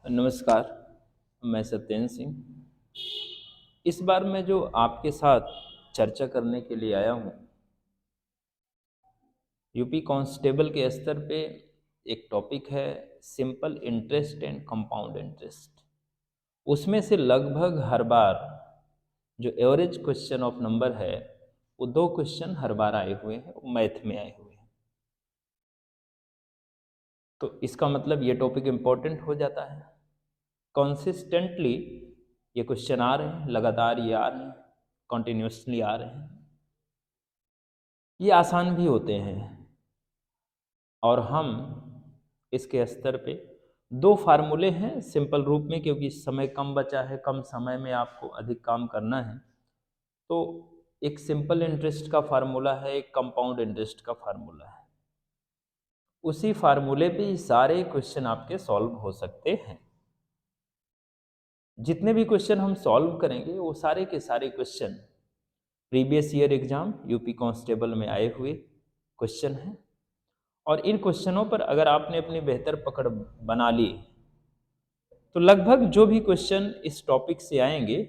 नमस्कार, मैं सत्येंद्र सिंह। इस बार मैं जो आपके साथ चर्चा करने के लिए आया हूँ, यूपी कांस्टेबल के स्तर पे एक टॉपिक है simple interest and compound interest. उसमें से लगभग हर बार जो एवरेज क्वेश्चन ऑफ नंबर है वो 2 क्वेश्चन हर बार आए हुए हैं, वो मैथ में आए हुए हैं। तो इसका मतलब ये टॉपिक इम्पोर्टेंट हो जाता है। कंसिस्टेंटली ये क्वेश्चन आ रहे हैं, लगातार ये आ रहे हैं, कॉन्टिन्यूसली आ रहे हैं। ये आसान भी होते हैं और हम इसके स्तर पे 2 फार्मूले हैं सिंपल रूप में, क्योंकि समय कम बचा है, कम समय में आपको अधिक काम करना है। तो एक सिंपल इंटरेस्ट का फार्मूला है, एक कंपाउंड इंटरेस्ट का फार्मूला है। उसी फार्मूले पे ही सारे क्वेश्चन आपके सॉल्व हो सकते हैं। जितने भी क्वेश्चन हम सॉल्व करेंगे वो सारे के सारे question previous year exam UP constable में आए हुए क्वेश्चन हैं। और इन क्वेश्चनों पर अगर आपने अपनी बेहतर पकड़ बना ली तो लगभग जो भी क्वेश्चन इस टॉपिक से आएंगे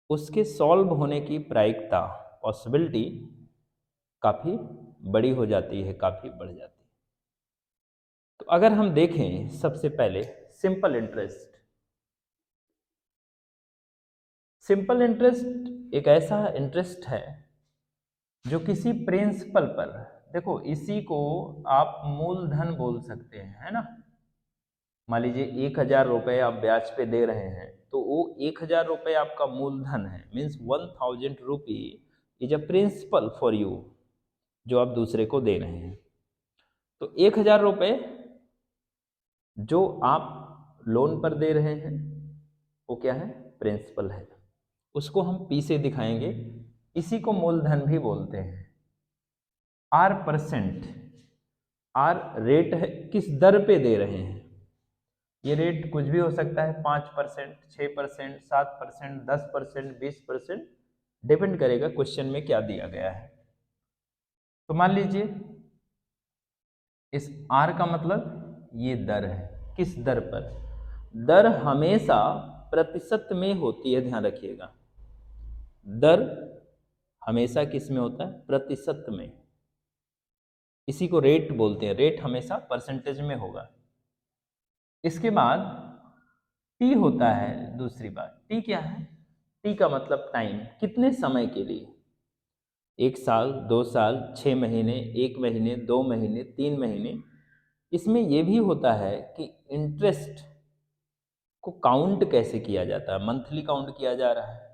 उसके सॉल्व होने की प्रायिकता, पॉसिबिलिटी काफ़ी बड़ी हो जाती है, काफ़ी बढ़ जाती है। तो अगर हम देखें सबसे पहले सिंपल इंटरेस्ट। सिंपल इंटरेस्ट एक ऐसा इंटरेस्ट है जो किसी प्रिंसिपल पर, देखो इसी को आप मूलधन बोल सकते हैं, है ना। मान लीजिए 1,000 रुपये आप ब्याज पे दे रहे हैं, तो वो 1,000 रुपये आपका मूलधन है, means 1,000 rupee is a principal for you, जो आप दूसरे को दे रहे हैं। तो 1,000 रुपये जो आप लोन पर दे रहे हैं वो क्या है, प्रिंसिपल है। उसको हम पी से दिखाएंगे, इसी को मूलधन भी बोलते हैं। आर परसेंट, आर रेट है, किस दर पे दे रहे हैं। ये रेट कुछ भी हो सकता है, 5%, 6%, 7%, 10%, 20%, डिपेंड करेगा क्वेश्चन में क्या दिया गया है। तो मान लीजिए इस आर का मतलब ये दर है, किस दर पर। दर हमेशा प्रतिशत में होती है, ध्यान रखिएगा। दर हमेशा किस में होता है, प्रतिशत में। इसी को रेट बोलते हैं, रेट हमेशा परसेंटेज में होगा। इसके बाद टी होता है दूसरी बात। टी क्या है, टी का मतलब टाइम, कितने समय के लिए। 1 साल, 2 साल, 6 महीने, 1 महीने, 2 महीने, 3 महीने। इसमें यह भी होता है कि इंटरेस्ट को काउंट कैसे किया जाता है। मंथली काउंट किया जा रहा है,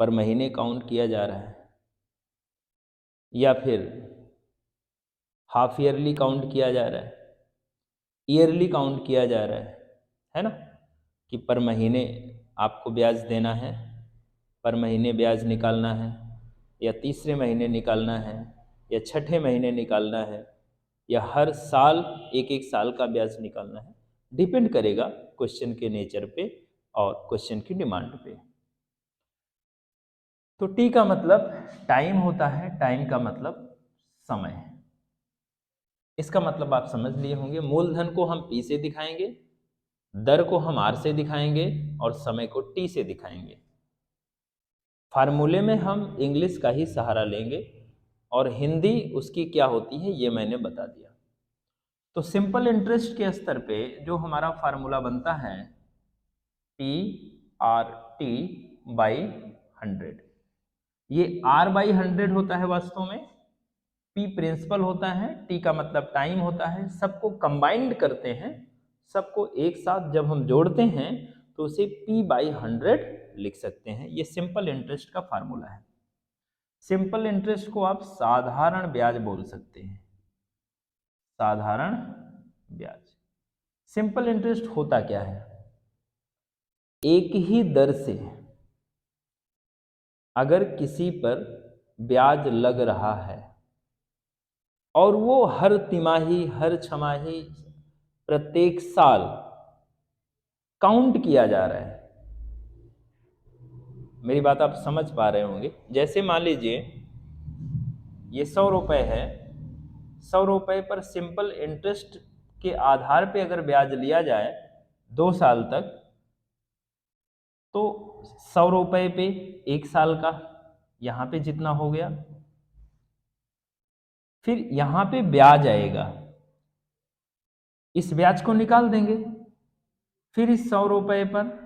पर महीने काउंट किया जा रहा है, या फिर हाफ ईयरली काउंट किया जा रहा है, ईयरली काउंट किया जा रहा है ना। कि पर महीने आपको ब्याज देना है, पर महीने ब्याज निकालना है, या तीसरे महीने निकालना है, या छठे महीने निकालना है, या हर साल एक एक साल का ब्याज निकालना है। डिपेंड करेगा क्वेश्चन के नेचर पे और क्वेश्चन की डिमांड पे। तो टी का मतलब टाइम होता है, टाइम का मतलब समय। इसका मतलब आप समझ लिए होंगे। मूलधन को हम पी से दिखाएंगे, दर को हम आर से दिखाएंगे, और समय को टी से दिखाएंगे। फार्मूले में हम इंग्लिश का ही सहारा लेंगे और हिंदी उसकी क्या होती है ये मैंने बता दिया। तो सिंपल इंटरेस्ट के स्तर पे जो हमारा फार्मूला बनता है टी आर टी बाई 100। ये आर बाई 100 होता है वास्तव में, पी प्रिंसिपल होता है, टी का मतलब टाइम होता है। सबको कंबाइंड करते हैं, सबको एक साथ जब हम जोड़ते हैं तो उसे पी बाई 100 लिख सकते हैं। ये सिंपल इंटरेस्ट का फार्मूला है। सिंपल इंटरेस्ट को आप साधारण ब्याज बोल सकते हैं, साधारण ब्याज। सिंपल इंटरेस्ट होता क्या है, एक ही दर से अगर किसी पर ब्याज लग रहा है और वो हर तिमाही, हर छमाही, प्रत्येक साल काउंट किया जा रहा है। मेरी बात आप समझ पा रहे होंगे। जैसे मान लीजिए ये 100 रुपये है, 100 रुपये पर सिंपल इंटरेस्ट के आधार पे अगर ब्याज लिया जाए 2 साल तक, तो 100 रुपए पे 1 साल का यहाँ पे जितना हो गया, फिर यहाँ पे ब्याज आएगा, इस ब्याज को निकाल देंगे, फिर इस 100 रुपए पर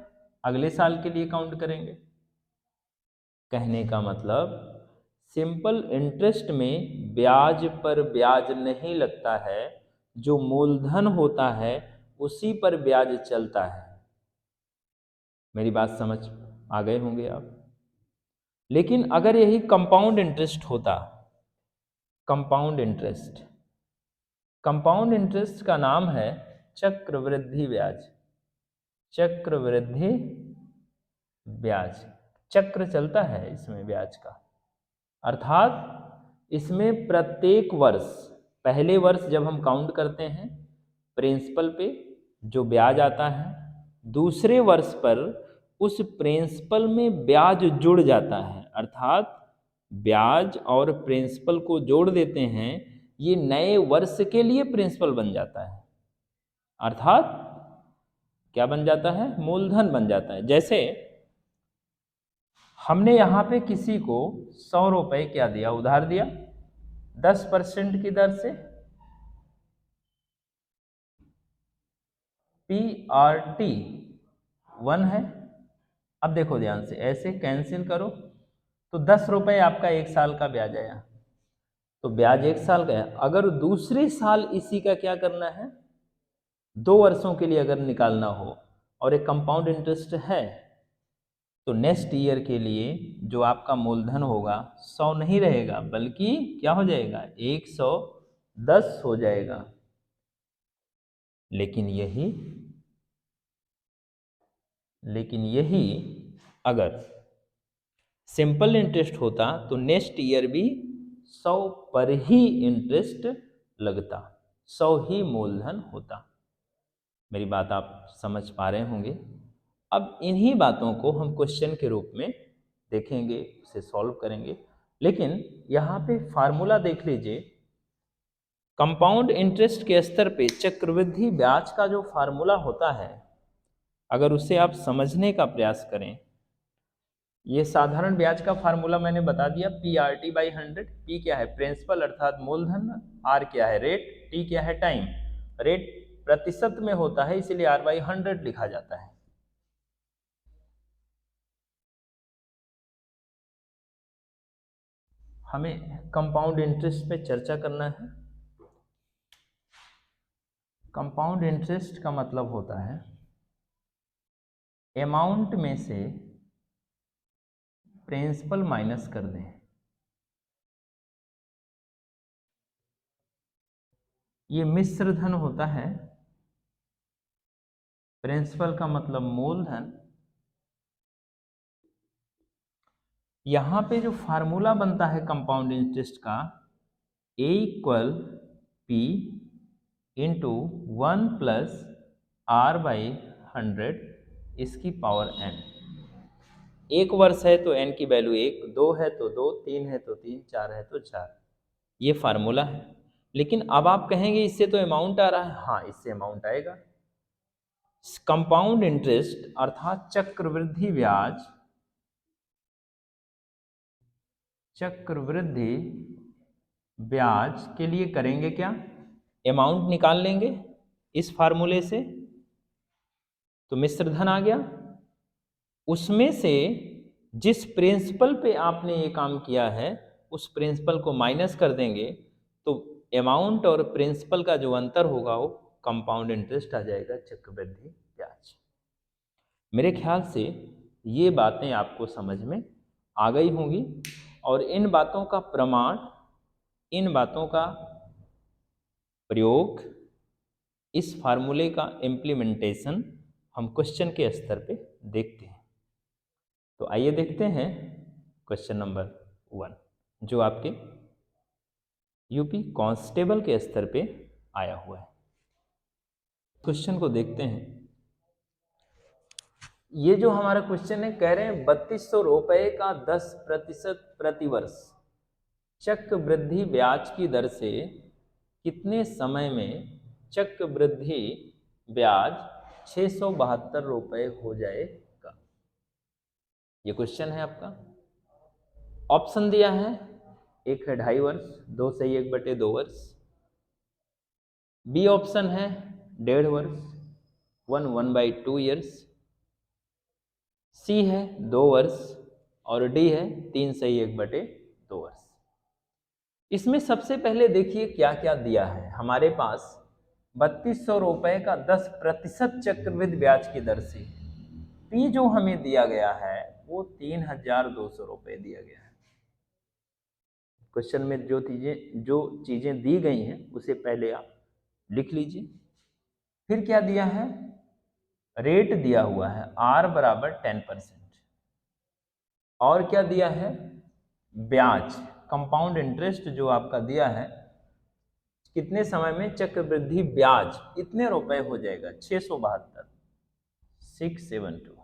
अगले साल के लिए काउंट करेंगे। कहने का मतलब सिंपल इंटरेस्ट में ब्याज पर ब्याज नहीं लगता है, जो मूलधन होता है उसी पर ब्याज चलता है। मेरी बात समझ आ गए होंगे आप। लेकिन अगर यही कंपाउंड इंटरेस्ट होता, कंपाउंड इंटरेस्ट, कंपाउंड इंटरेस्ट का नाम है चक्रवृद्धि ब्याज। चक्रवृद्धि ब्याज, चक्र चलता है इसमें ब्याज का, अर्थात इसमें प्रत्येक वर्ष, पहले वर्ष जब हम काउंट करते हैं प्रिंसिपल पे जो ब्याज आता है, दूसरे वर्ष पर उस प्रिंसिपल में ब्याज जुड़ जाता है, अर्थात ब्याज और प्रिंसिपल को जोड़ देते हैं, ये नए वर्ष के लिए प्रिंसिपल बन जाता है, अर्थात क्या बन जाता है, मूलधन बन जाता है। जैसे हमने यहाँ पे किसी को 100 रुपए क्या दिया, उधार दिया 10% की दर से, PRT 1 है। अब देखो ध्यान से, ऐसे कैंसिल करो तो 10 रुपए आपका 1 साल का ब्याज आया, तो ब्याज 1 साल का है। अगर दूसरे साल इसी का क्या करना है, 2 वर्षों के लिए अगर निकालना हो और एक कंपाउंड इंटरेस्ट है, तो नेक्स्ट ईयर के लिए जो आपका मूलधन होगा 100 नहीं रहेगा, बल्कि क्या हो जाएगा, 110 हो जाएगा। लेकिन यही अगर सिंपल इंटरेस्ट होता तो नेक्स्ट ईयर भी 100 पर ही इंटरेस्ट लगता, 100 ही मूलधन होता। मेरी बात आप समझ पा रहे होंगे। अब इन्हीं बातों को हम क्वेश्चन के रूप में देखेंगे, उसे सॉल्व करेंगे। लेकिन यहाँ पे फार्मूला देख लीजिए, कंपाउंड इंटरेस्ट के स्तर पे चक्रवृद्धि ब्याज का जो फार्मूला होता है, अगर उसे आप समझने का प्रयास करें, ये साधारण ब्याज का फार्मूला मैंने बता दिया, PRT/100। P क्या है, प्रिंसिपल अर्थात मूलधन, R क्या है, रेट, T क्या है, टाइम। रेट प्रतिशत में होता है, इसीलिए R/100 लिखा जाता है। हमें कंपाउंड इंटरेस्ट पे चर्चा करना है। कंपाउंड इंटरेस्ट का मतलब होता है अमाउंट में से प्रिंसिपल माइनस कर दें। ये मिश्र धन होता है, प्रिंसिपल का मतलब मूलधन। यहाँ पे जो फार्मूला बनता है कंपाउंड इंटरेस्ट का, A=P इंटू 1 + R/100 इसकी पावर n। 1 वर्ष है तो n की वैल्यू 1, 2 है तो 2, 3 है तो 3, 4 है तो 4। ये फार्मूला है। लेकिन अब आप कहेंगे इससे तो अमाउंट आ रहा है, हाँ इससे अमाउंट आएगा। कंपाउंड इंटरेस्ट अर्थात चक्रवृद्धि ब्याज, चक्रवृद्धि ब्याज के लिए करेंगे क्या, अमाउंट निकाल लेंगे इस फार्मूले से, तो मिश्र धन आ गया। उसमें से जिस प्रिंसिपल पे आपने ये काम किया है उस प्रिंसिपल को माइनस कर देंगे, तो अमाउंट और प्रिंसिपल का जो अंतर होगा वो कंपाउंड इंटरेस्ट आ जाएगा, चक्रवृद्धि ब्याज। मेरे ख्याल से ये बातें आपको समझ में आ गई होंगी, और इन बातों का प्रमाण, इन बातों का प्रयोग, इस फार्मूले का इम्प्लीमेंटेशन हम क्वेश्चन के स्तर पे देखते हैं। तो आइए देखते हैं क्वेश्चन नंबर 1, जो आपके यूपी कांस्टेबल के स्तर पे आया हुआ है। क्वेश्चन को देखते हैं। ये जो हमारा क्वेश्चन है, कह रहे हैं 3200 रुपए का 10% प्रतिवर्ष चक्रवृद्धि ब्याज की दर से कितने समय में चक्रवृद्धि ब्याज 672 रुपये हो जाएगा? ये क्वेश्चन है आपका। ऑप्शन दिया है, एक है 2.5 वर्ष, 2 सही 1/2 वर्ष। बी ऑप्शन है 1.5 वर्ष, 1/2 ईयर्स। सी है 2 वर्ष और डी है 3 सही 1/2 वर्ष। इसमें सबसे पहले देखिए क्या क्या दिया है हमारे पास। 3200 रुपए का 10% चक्रवृद्धि ब्याज की दर से पी जो हमें दिया गया है वो 3200 रुपए दिया गया है। क्वेश्चन में जो चीजें दी गई हैं उसे पहले आप लिख लीजिए। फिर क्या दिया है, रेट दिया हुआ है R बराबर 10%। और क्या दिया है, ब्याज कंपाउंड इंटरेस्ट जो आपका दिया है, कितने समय में चक्रवृद्धि ब्याज इतने रुपए हो जाएगा, 672, 672।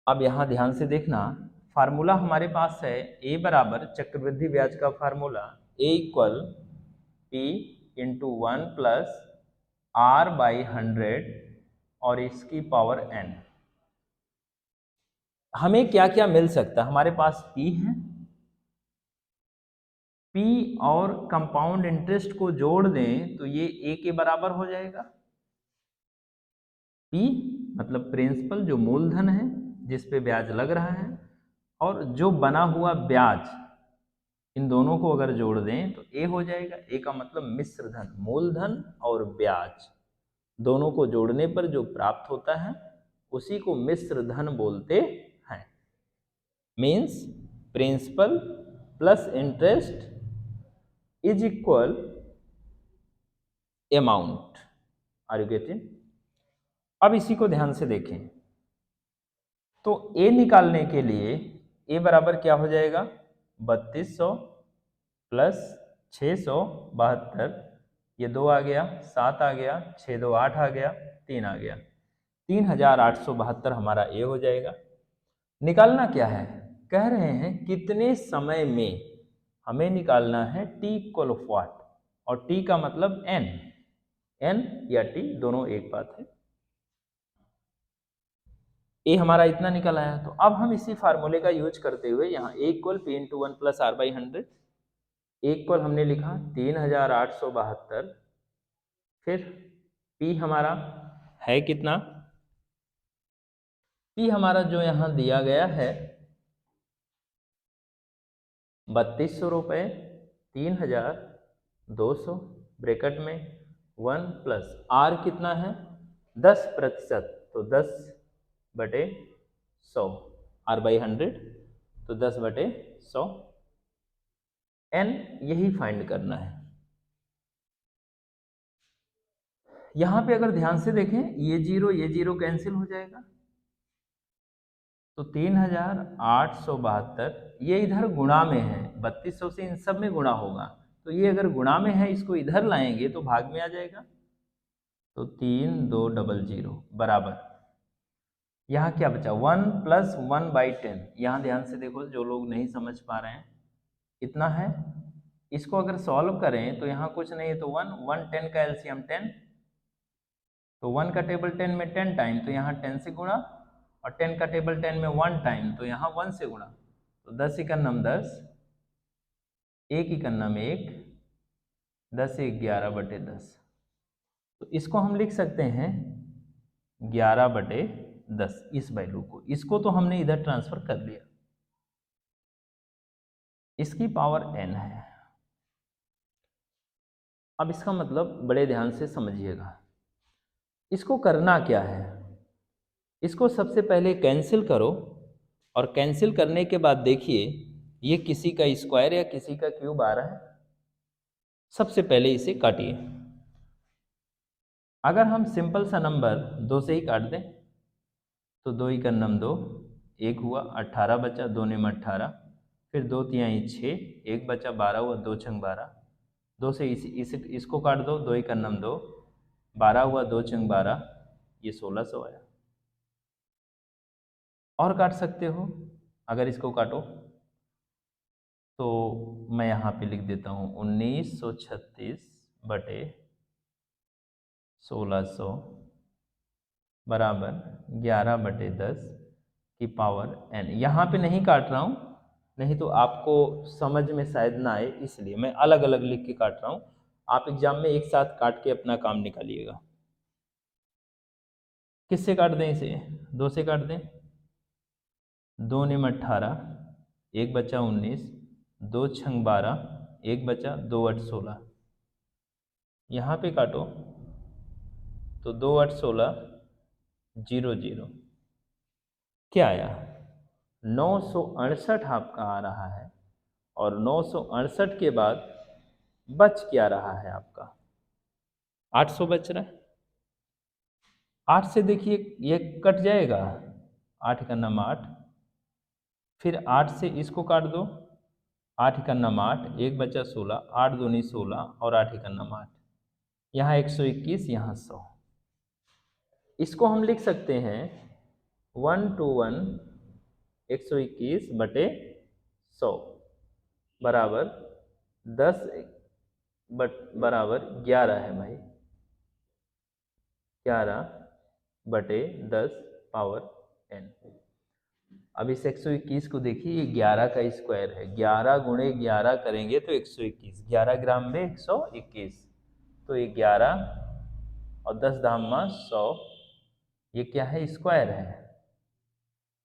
अब यहां ध्यान से देखना, फार्मूला हमारे पास है ए बराबर चक्रवृद्धि ब्याज का formula A equal P into 1 plus R/100 और इसकी पावर n। हमें क्या क्या मिल सकता है, हमारे पास P है, P और कंपाउंड इंटरेस्ट को जोड़ दें तो ये A के बराबर हो जाएगा। P मतलब प्रिंसिपल जो मूलधन है जिस पे ब्याज लग रहा है, और जो बना हुआ ब्याज, इन दोनों को अगर जोड़ दें तो A हो जाएगा। A का मतलब मिश्र धन, मूलधन और ब्याज दोनों को जोड़ने पर जो प्राप्त होता है उसी को मिश्र धन बोलते हैं। Means principal plus interest is equal amount. Are you getting? अब इसी को ध्यान से देखें तो A निकालने के लिए A बराबर क्या हो जाएगा, 3200 प्लस 672, ये 2 आ गया, 7 आ गया, 6 2 8 आ गया, 3 आ गया, 3872 हमारा A हो जाएगा। निकालना क्या है, कह रहे हैं कितने समय में हमें निकालना है T इक्वल ऑफ व्हाट, और T का मतलब N, N या T दोनों एक बात है। A हमारा इतना निकल आया, तो अब हम इसी फार्मूले का यूज करते हुए यहाँ A equal P into 1 plus R/100, equal हमने लिखा 3872, फिर P हमारा है कितना, P हमारा जो यहाँ दिया गया है 3200 रुपये, 3200 ब्रैकेट में 1 प्लस R कितना है 10%, तो 10/100, R/100 तो 10/100, N यही फाइंड करना है। यहां पे अगर ध्यान से देखें ये जीरो कैंसिल हो जाएगा, तो 3872 ये इधर गुणा में है, 3200 से इन सब में गुणा होगा, तो ये अगर गुणा में है इसको इधर लाएंगे तो भाग में आ जाएगा, तो 3200 बराबर, यहाँ क्या बचा 1 प्लस 1/10। यहाँ ध्यान से देखो, जो लोग नहीं समझ पा रहे हैं, इतना है, इसको अगर सॉल्व करें तो यहाँ कुछ नहीं है तो 1 1 10 का एलसीएम 10, तो 1 का टेबल 10 में 10 टाइम, तो यहाँ 10 से गुणा, और 10 का टेबल 10 में 1 टाइम, तो यहाँ 1 से गुणा, तो 10 इकन्नम 10, 1 इकन्नम 1, 10 1 11/10, तो इसको हम लिख सकते हैं 11/10। इस वैल्यू को, इसको तो हमने इधर ट्रांसफर कर लिया, इसकी पावर n है। अब इसका मतलब बड़े ध्यान से समझिएगा, इसको करना क्या है, इसको सबसे पहले कैंसिल करो, और कैंसिल करने के बाद देखिए ये किसी का स्क्वायर या किसी का क्यूब आ रहा है, सबसे पहले इसे काटिए। अगर हम सिंपल सा नंबर 2 से ही काट दें तो 2 इकन्नम 2, 1 हुआ, 18 बचा, 2 निम 18, फिर 2 तिहाई 6, 1 बचा, 12 हुआ, 2 छंग 12, 2 से इसको काट दो, 2 इकन्नम 2, 12 हुआ, 2 छंग 12, ये 1600 आया। और काट सकते हो, अगर इसको काटो तो मैं यहाँ पे लिख देता हूँ 1936/12, 1600 बराबर 11/10 की पावर n। यहाँ पे नहीं काट रहा हूँ, नहीं तो आपको समझ में शायद ना आए, इसलिए मैं अलग अलग लिख के काट रहा हूँ। आप एग्जाम में एक साथ काट के अपना काम निकालिएगा। किससे काट दें इसे? 2 से काट दें। 2 निम 18, 1 बचा 19, 2 छंग 12, 1 बचा, 2 8 16। यहाँ पे काटो तो 2 8 16 0 0। क्या आया? 968 आपका आ रहा है, और 968 के बाद बच क्या रहा है आपका? 800 बच रहा है। 8 से देखिए ये कट जाएगा, 8 का नाम 8, फिर 8 से इसको काट दो, 8 का नाम 8, 1 बचा 16, 8 दूनी 16 और 8 का नाम 8। यहाँ 121, यहाँ 100। इसको हम लिख सकते हैं 1 to 1 121/100 बराबर 10 बराबर 11 है भाई। 11/10 पावर n। अब इस 121 को देखिए, ये 11 का स्क्वायर है। 11 गुणे 11 करेंगे तो 121, 11 ग्राम में 121, तो ये 11 और 10 धामा 100, ये क्या है? स्क्वायर है।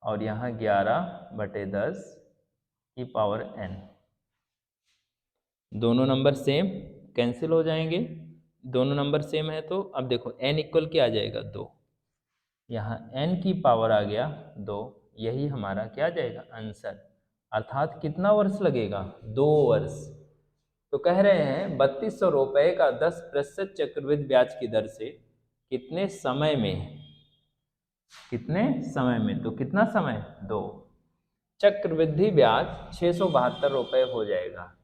और यहाँ 11/10 की पावर n। दोनों नंबर सेम, कैंसिल हो जाएंगे। दोनों नंबर सेम है तो अब देखो n इक्वल क्या आ जाएगा? 2। यहाँ n की पावर आ गया 2, यही हमारा क्या आ जाएगा? आंसर। अर्थात कितना वर्ष लगेगा? 2 वर्ष। तो कह रहे हैं 3200 रुपये का 10% चक्रवृद्धि ब्याज की दर से कितने समय में, कितने समय में, तो कितना समय? 2। चक्रवृद्धि ब्याज 672 रुपये हो जाएगा।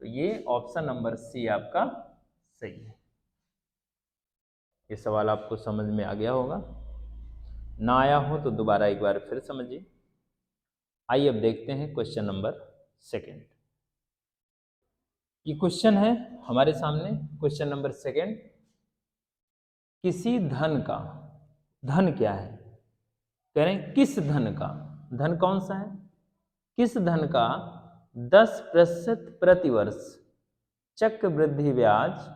तो ये ऑप्शन नंबर सी आपका सही है। ये सवाल आपको समझ में आ गया होगा, ना आया हो तो दोबारा एक बार फिर समझिए। आइए अब देखते हैं क्वेश्चन नंबर 2। ये क्वेश्चन है हमारे सामने, क्वेश्चन नंबर 2। किसी धन का, धन क्या है? कह रहे हैं किस धन का, धन कौन सा है? किस धन का 10% प्रतिवर्ष चक्रवृद्धि ब्याज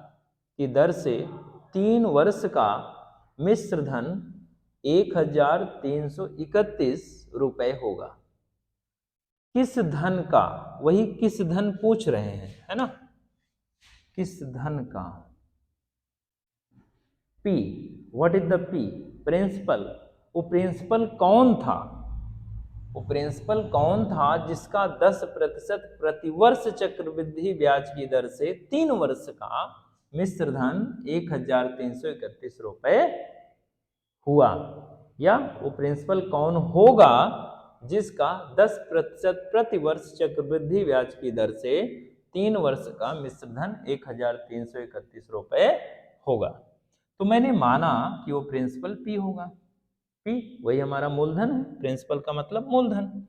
की दर से 3 वर्ष का मिश्र धन 1331 रुपये होगा? किस धन का, वही किस धन पूछ रहे हैं, है ना? किस धन का? P, what is the P? Principal. वो प्रिंसिपल कौन था? वो प्रिंसिपल कौन था जिसका 10% प्रतिवर्ष चक्रवृद्धि ब्याज की दर से 3 वर्ष का मिश्र धन 1331 रुपये हुआ? या वो प्रिंसिपल कौन होगा जिसका 10% प्रतिवर्ष चक्रवृद्धि ब्याज की दर से 3 वर्ष का मिश्र धन 1331 रुपये होगा? तो मैंने माना कि वो प्रिंसिपल P होगा। P वही हमारा मूलधन है, प्रिंसिपल का मतलब मूलधन।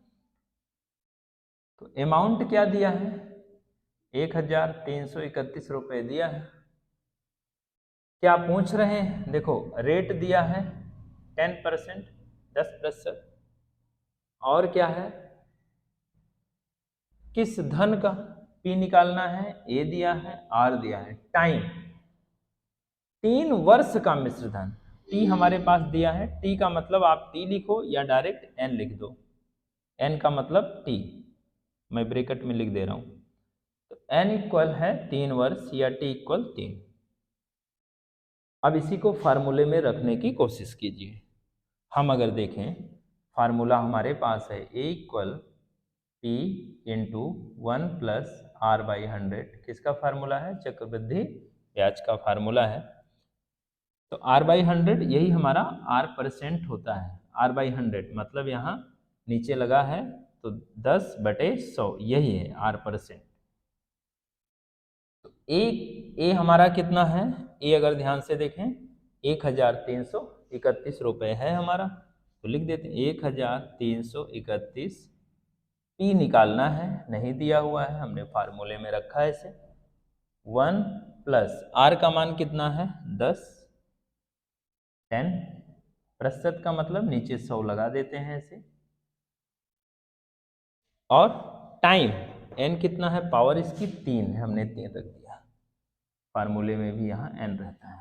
तो अमाउंट क्या दिया है? 1331 रुपये दिया है। क्या पूछ रहे हैं? देखो रेट दिया है 10%, 10%। और क्या है? किस धन का? P निकालना है, A दिया है, R दिया है। टाइम 3 वर्ष का मिश्र धन, T हमारे पास दिया है। T का मतलब आप T लिखो या डायरेक्ट N लिख दो। N का मतलब T, मैं ब्रैकेट में लिख दे रहा हूं। तो N इक्वल है 3 वर्ष या T इक्वल 3। अब इसी को फार्मूले में रखने की कोशिश कीजिए। हम अगर देखें, फार्मूला हमारे पास है A equal P into 1 plus R/100। किसका फार्मूला है? चक्रवृद्धि ब्याज का फार्मूला है। तो R/100 यही हमारा R% होता है। R/100 मतलब यहाँ नीचे लगा है तो 10/100 यही है R%। तो ए हमारा कितना है? ए अगर ध्यान से देखें 1331 रुपये है हमारा, तो लिख देते हैं 1331। P निकालना है, नहीं दिया हुआ है, हमने फार्मूले में रखा है इसे। 1 प्लस R का मान कितना है? 10 10, प्रतिशत का मतलब नीचे 100 लगा देते हैं ऐसे, और टाइम n कितना है, पावर इसकी 3 है, हमने 3 रख दिया, फार्मूले में भी यहाँ n रहता है।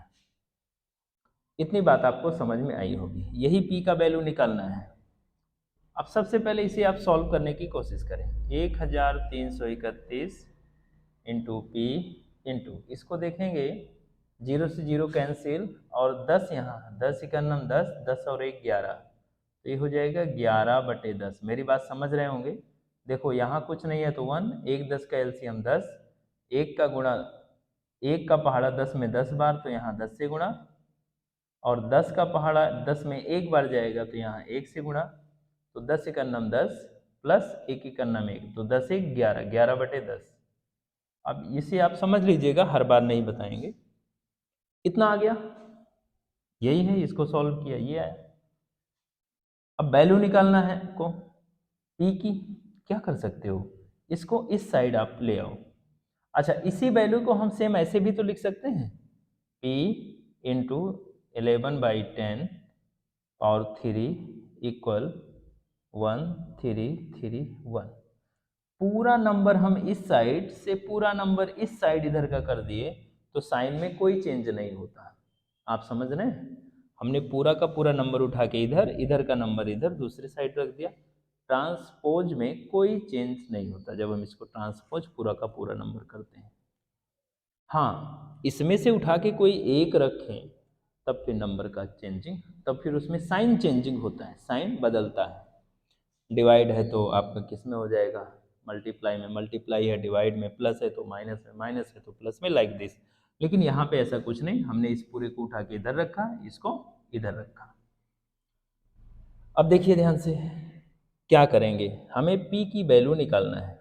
इतनी बात आपको समझ में आई होगी, यही p का वैल्यू निकालना है। अब सबसे पहले इसे आप सॉल्व करने की कोशिश करें। 1331 इंटू पी इंटू, इसको देखेंगे 0 से 0 कैंसिल, और 10 यहाँ, 10 इकन्नम 10, 10 और 1 11, तो ये हो जाएगा 11/10। मेरी बात समझ रहे होंगे। देखो यहाँ कुछ नहीं है तो 1, 1 10 का एलसीएम 10, 1 का गुणा, 1 का पहाड़ा 10 में 10 बार, तो यहाँ 10 से गुणा, और 10 का पहाड़ा 10 में 1 बार जाएगा तो यहाँ 1 से गुणा, तो 10 इकन्नम 10 प्लस 1 इकन्नम 1, तो 10 1 11, 11/10। अब इसे आप समझ लीजिएगा, हर बार नहीं बताएंगे। इतना आ गया, यही है, इसको सॉल्व किया, ये आया। अब वैल्यू निकालना है को पी की, क्या कर सकते हो, इसको इस साइड आप ले आओ। अच्छा, इसी वैल्यू को हम सेम ऐसे भी तो लिख सकते हैं, p इंटू 11/10 पावर 3 इक्वल 1331। पूरा नंबर हम इस साइड से, पूरा नंबर इस साइड इधर का कर दिए तो साइन में कोई चेंज नहीं होता। आप समझ रहे हैं, हमने पूरा का पूरा नंबर उठा के इधर, इधर का नंबर इधर दूसरे साइड रख दिया, ट्रांसपोज में कोई चेंज नहीं होता जब हम इसको ट्रांसपोज पूरा का पूरा नंबर करते हैं। हाँ, इसमें से उठा के कोई एक रखें तब फिर नंबर का चेंजिंग, तब फिर उसमें साइन चेंजिंग होता है, साइन बदलता है। डिवाइड है तो आपका किस में हो जाएगा, मल्टीप्लाई में, मल्टीप्लाई है डिवाइड में, प्लस है तो माइनस में, माइनस है तो प्लस में, लाइक दिस। लेकिन यहाँ पे ऐसा कुछ नहीं, हमने इस पूरे को उठा के इधर रखा, इसको इधर रखा। अब देखिए ध्यान से, क्या करेंगे, हमें p की वैल्यू निकालना है।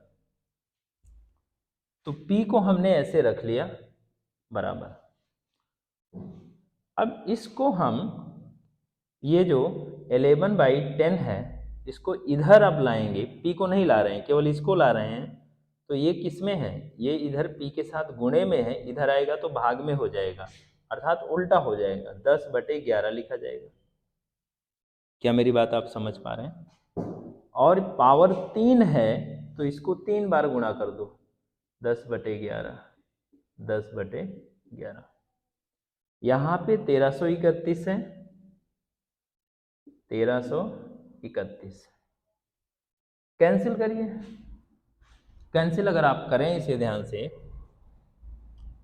तो p को हमने ऐसे रख लिया बराबर। अब इसको हम, ये जो 11/10 है, इसको इधर अब लाएंगे, p को नहीं ला रहे हैं, केवल इसको ला रहे हैं, तो ये किस में है, ये इधर p के साथ गुणे में है, इधर आएगा तो भाग में हो जाएगा, अर्थात उल्टा हो जाएगा, 10/11 लिखा जाएगा। क्या मेरी बात आप समझ पा रहे हैं? और पावर 3 है तो इसको 3 बार गुणा कर दो, 10/11, 10/11। यहाँ पे 1331 है, 1331 कैंसिल करिए। कैंसिल अगर आप करें इसे ध्यान से,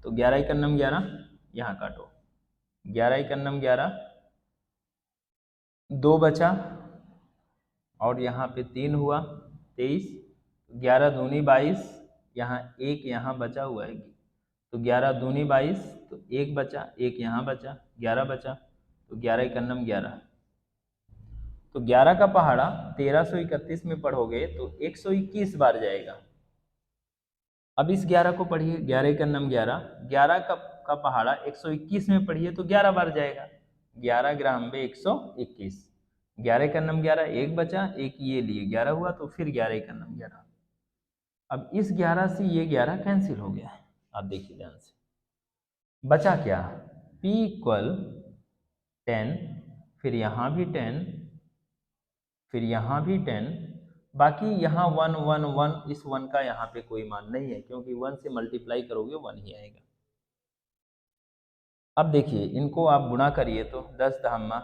तो 11 इकन्नम 11, यहाँ काटो, 11 इकन्नम 11, 2 बचा, और यहाँ पे 3 हुआ 23, 11 दूनी 22, यहाँ 1 यहाँ बचा हुआ है, तो 11 दूनी 22, तो 1 बचा, 1 यहाँ बचा, 11 बचा, तो 11 इकन्नम 11, तो 11 का पहाड़ा 1331 में पढ़ोगे तो 121 बार जाएगा। अब इस 11 को पढ़िए, 11 का नम 11, 11 का पहाड़ा 121 में पढ़िए तो 11 बार जाएगा, 11 ग्राम में 121, 11 का नम 11, 1 बचा, 1 ये लिए 11 हुआ, तो फिर 11 का नम 11। अब इस 11 से ये 11 कैंसिल हो गया, आप देखिए ध्यान से, बचा क्या, p इक्वल 10, फिर यहाँ भी 10, फिर यहाँ भी 10, बाकी यहाँ 1 1 1, इस 1 का यहाँ पे कोई मान नहीं है, क्योंकि 1 से मल्टीप्लाई करोगे 1 ही आएगा। अब देखिए इनको आप गुणा करिए तो 10 धामा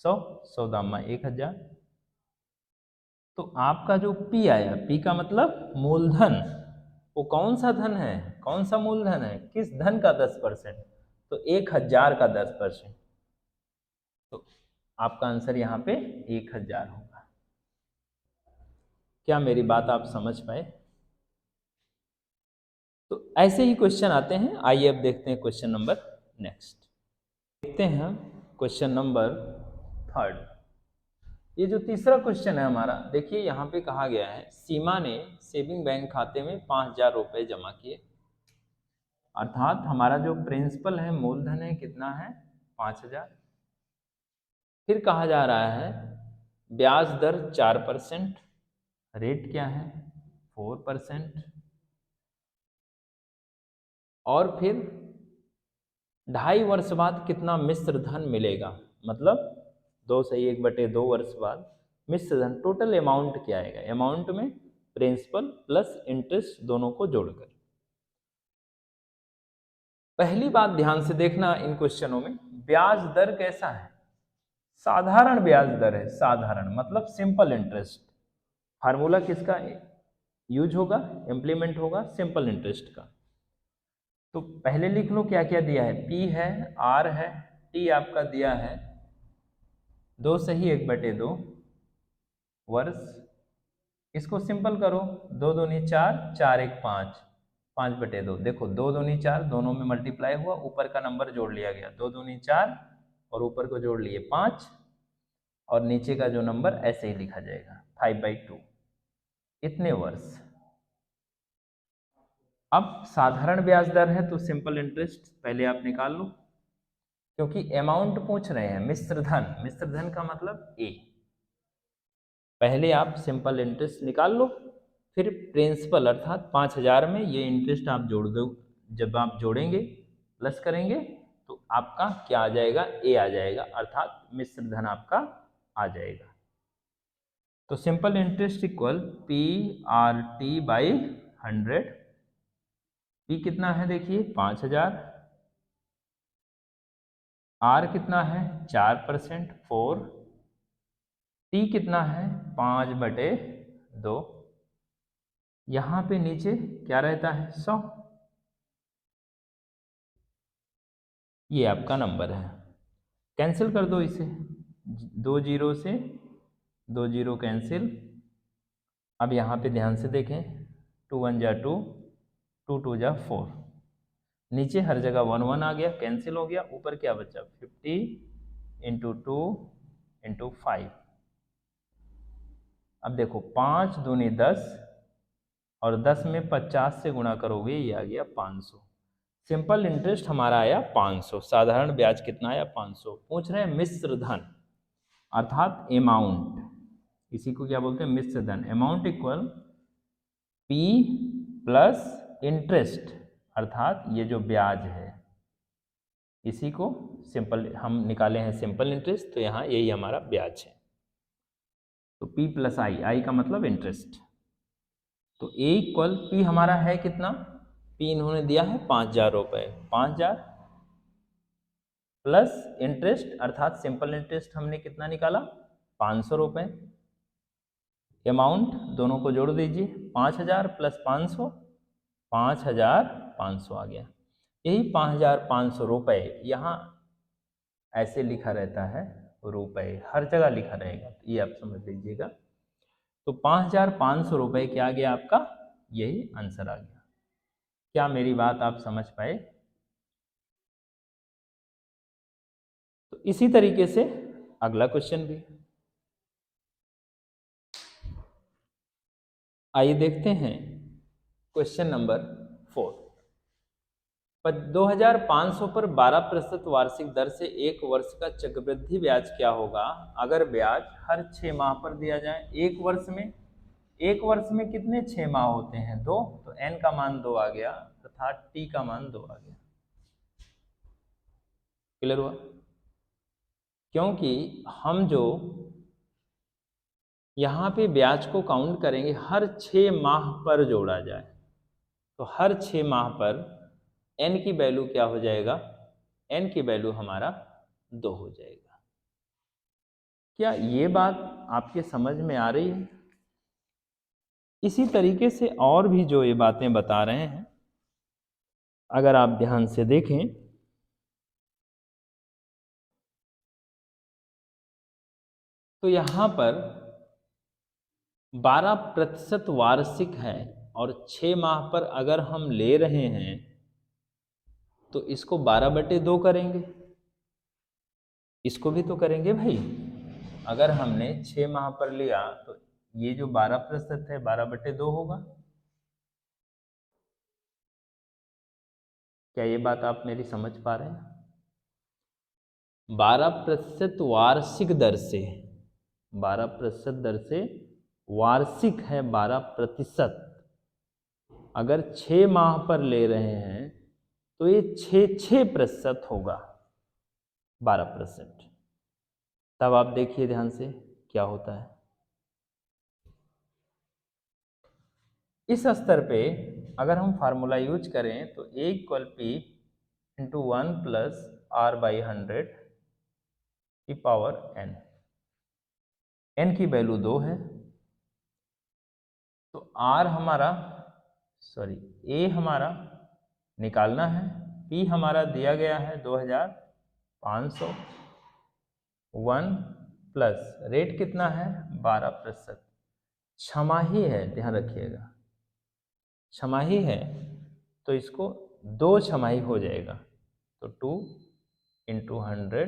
100, 100 धामा 1000, तो आपका जो p आया, p का मतलब मूलधन, वो कौन सा धन है, कौन सा मूलधन है, किस धन का 10%, तो 1000 का 10%, तो आपका आंसर यहाँ पे 1000 होगा। क्या मेरी बात आप समझ पाए? तो ऐसे ही क्वेश्चन आते हैं। आइए अब देखते हैं क्वेश्चन नंबर नेक्स्ट, देखते हैं क्वेश्चन नंबर 3। ये जो तीसरा क्वेश्चन है हमारा, देखिए यहाँ पे कहा गया है, सीमा ने सेविंग बैंक खाते में 5000 रुपये जमा किए, अर्थात हमारा जो प्रिंसिपल है, मूलधन है, कितना है, 5000। फिर कहा जा रहा है ब्याज दर 4%, रेट क्या है, 4%, और फिर 2.5 वर्ष बाद कितना मिश्र धन मिलेगा, मतलब 2/1/2 वर्ष बाद मिश्र धन टोटल अमाउंट क्या आएगा, अमाउंट में प्रिंसिपल प्लस इंटरेस्ट दोनों को जोड़कर। पहली बात ध्यान से देखना इन क्वेश्चनों में, ब्याज दर कैसा है, साधारण ब्याज दर है, साधारण मतलब सिंपल इंटरेस्ट। फार्मूला किसका यूज होगा, इम्प्लीमेंट होगा, सिंपल इंटरेस्ट का। तो पहले लिख लो क्या क्या दिया है, पी है, आर है, टी आपका दिया है 2/1/2 वर्ष। इसको सिंपल करो, 2 दूनी 4, 4 1 5, 5/2। देखो 2 दूनी 4 दोनों में मल्टीप्लाई हुआ, ऊपर का नंबर जोड़ लिया गया, 2 दूनी 4 और ऊपर को जोड़ लिए 5, और नीचे का जो नंबर ऐसे ही लिखा जाएगा 5/2, इतने वर्ष। अब साधारण ब्याज दर है तो सिंपल इंटरेस्ट पहले आप निकाल लो, क्योंकि अमाउंट पूछ रहे हैं, मिश्र धन, मिश्र धन का मतलब ए। पहले आप सिंपल इंटरेस्ट निकाल लो, फिर प्रिंसिपल अर्थात 5000 में ये इंटरेस्ट आप जोड़ दो। जब आप जोड़ेंगे प्लस करेंगे तो आपका क्या आ जाएगा, ए आ जाएगा, अर्थात मिश्र धन आपका आ जाएगा। तो simple interest equal P R T by 100। P कितना है देखिए 5000, आर कितना है 4% 4, टी कितना है 5/2, यहाँ पे नीचे क्या रहता है 100, ये आपका नंबर है। कैंसिल कर दो इसे, 2 0 से 2 0 कैंसिल। अब यहाँ पे ध्यान से देखें, 2 1 जा 2, 2 2 जा 4, नीचे हर जगह 1 1 आ गया, कैंसिल हो गया, ऊपर क्या बचा 50 × 2 × 5। अब देखो 5 दूनी 10 और 10 में 50 से गुणा करोगे, ये आ गया 500। सिंपल इंटरेस्ट हमारा आया 500, साधारण ब्याज कितना आया 500। पूछ रहे हैं मिश्र धन अर्थात अमाउंट, इसी को क्या बोलते हैं मिश्र धन। Amount equal P plus interest अर्थात ये जो ब्याज है, इसी को सिंपल हम निकाले हैं सिंपल इंटरेस्ट, तो यहाँ यही हमारा ब्याज है। तो P प्लस आई, आई का मतलब इंटरेस्ट। तो A इक्वल P हमारा है कितना, P इन्होंने दिया है 5000 रुपये, 5000 प्लस इंटरेस्ट अर्थात सिंपल इंटरेस्ट हमने कितना निकाला 500 रुपये। अमाउंट दोनों को जोड़ दीजिए, 5000 प्लस 500, 5500 आ गया। यही 5500 रुपये यहाँ ऐसे लिखा रहता है, रुपये हर जगह लिखा रहेगा, ये आप समझ लीजिएगा। तो 5500 रुपये क्या आ गया आपका, यही आंसर आ गया। क्या मेरी बात आप समझ पाए? तो इसी तरीके से अगला क्वेश्चन भी आइए देखते हैं। क्वेश्चन नंबर 4, 2500 पर 12% वार्षिक दर से 1 वर्ष का चक्रवृद्धि ब्याज क्या होगा अगर ब्याज हर 6 माह पर दिया जाए। एक वर्ष में कितने 6 माह होते हैं 2, तो n का मान 2 आ गया अर्थात t का मान 2 आ गया। क्लियर हुआ? क्योंकि हम जो यहाँ पे ब्याज को काउंट करेंगे हर 6 माह पर जोड़ा जाए, तो हर 6 माह पर n की वैल्यू क्या हो जाएगा, n की वैल्यू हमारा 2 हो जाएगा। क्या ये बात आपके समझ में आ रही है? इसी तरीके से और भी जो ये बातें बता रहे हैं, अगर आप ध्यान से देखें तो यहाँ पर 12% वार्षिक है और 6 माह पर अगर हम ले रहे हैं तो इसको 12/2 करेंगे, इसको भी तो करेंगे भाई। अगर हमने 6 माह पर लिया तो ये जो 12% है 12/2 होगा। क्या ये बात आप मेरी समझ पा रहे हैं? 12% वार्षिक दर से, 12% दर से वार्षिक है 12%, अगर 6 माह पर ले रहे हैं तो ये 6% होगा 12%। तब आप देखिए ध्यान से क्या होता है। इस स्तर पे अगर हम फार्मूला यूज करें तो A equal P into 1 plus R by 100 की पावर n। n की वैल्यू 2 है, तो R हमारा A हमारा निकालना है, P हमारा दिया गया है 2500, 1 प्लस रेट कितना है 12%, छमाही है, ध्यान रखिएगा छमाही है, तो इसको 2 छमाही हो जाएगा, तो 2 इंटू 100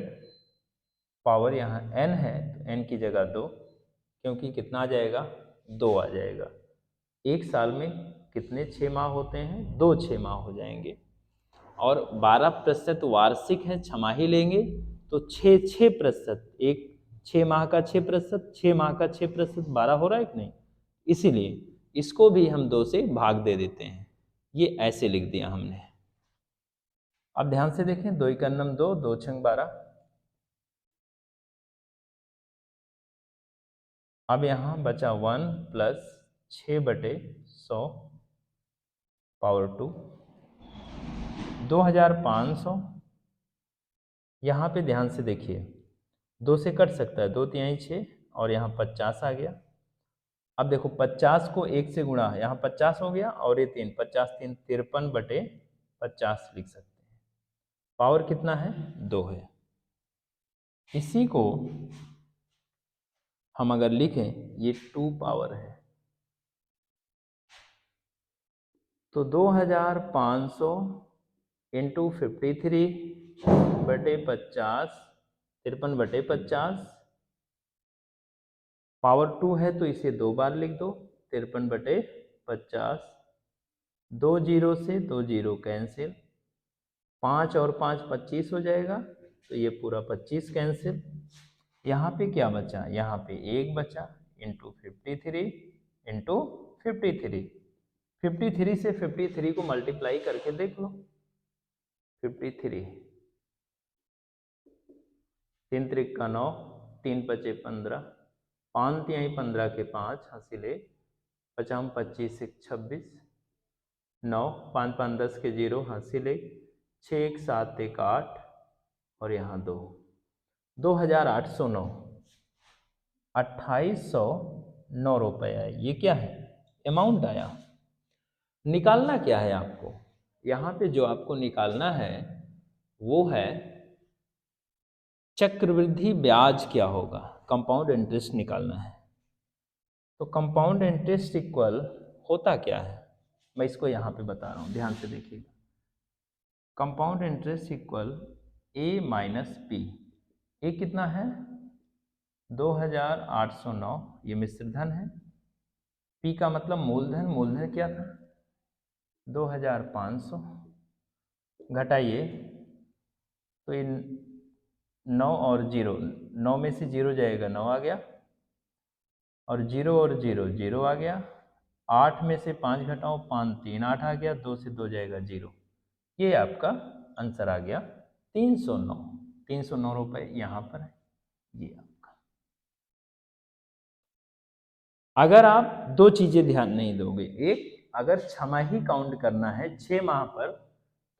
पावर यहाँ n है तो n की जगह 2, क्योंकि कितना आ जाएगा 2 आ जाएगा। एक साल में कितने 6 माह होते हैं, 2 6 माह हो जाएंगे, और 12% वार्षिक है, छमाही लेंगे तो 6% एक 6 माह का 6%, 6 माह का 6%, 12 हो रहा है कि नहीं, इसीलिए इसको भी हम 2 से भाग दे देते हैं, ये ऐसे लिख दिया हमने। अब ध्यान से देखें, 2 × 2, 2 × 12। अब यहाँ बचा 1 प्लस 6/100 पावर 2, 2500। यहाँ पे ध्यान से देखिए, 2 से कट सकता है, 2 तिहाई 6 और यहाँ 50 आ गया। अब देखो 50 को 1 से गुणा, यहाँ 50 हो गया और ये 3, 50 3 53/50 लिख सकते हैं। पावर कितना है 2 है। इसी को हम अगर लिखें, ये 2 पावर है, तो 2500 इंटू 53/50, 53/50, पावर 2 है तो इसे 2 बार लिख दो, 53/50, 2 जीरो से 2 जीरो कैंसिल, 5 और 5 25 हो जाएगा, तो ये पूरा 25 कैंसिल। यहाँ पे क्या बचा, यहाँ पे 1 बचा, इंटू 53 इंटू 53, 53 से 53 को मल्टीप्लाई करके देख लो, 53 3 त्रिक का 9, 3 पचे 15, 5 तिहाई 15 के 5 हासिले 50 25 1 26, 9 5 5 10 के 0 हासिले 6 1 7 1 8 और यहाँ 2, 2809, 2809 रुपये आए। ये क्या है, अमाउंट आया। निकालना क्या है आपको, यहाँ पे जो आपको निकालना है वो है चक्रवृद्धि ब्याज क्या होगा, कंपाउंड इंटरेस्ट निकालना है। तो कंपाउंड इंटरेस्ट इक्वल होता क्या है, मैं इसको यहाँ पे बता रहा हूँ, ध्यान से देखिएगा। Compound interest equal A minus P. A कितना है 2809, ये मिश्र धन है। पी का मतलब मूलधन, मूलधन क्या था 2500, घटाइए तो ये 9 और 0, 9 में से 0 जाएगा 9 आ गया, और 0 और 0 0 आ गया, 8 में से 5 घटाओ 5 3 8 आ गया, 2 से 2 जाएगा 0। ये आपका आंसर आ गया 309, 309 रुपये यहाँ पर है ये आपका। अगर आप 2 चीजें ध्यान नहीं दोगे, एक अगर छमाही काउंट करना है 6 माह पर,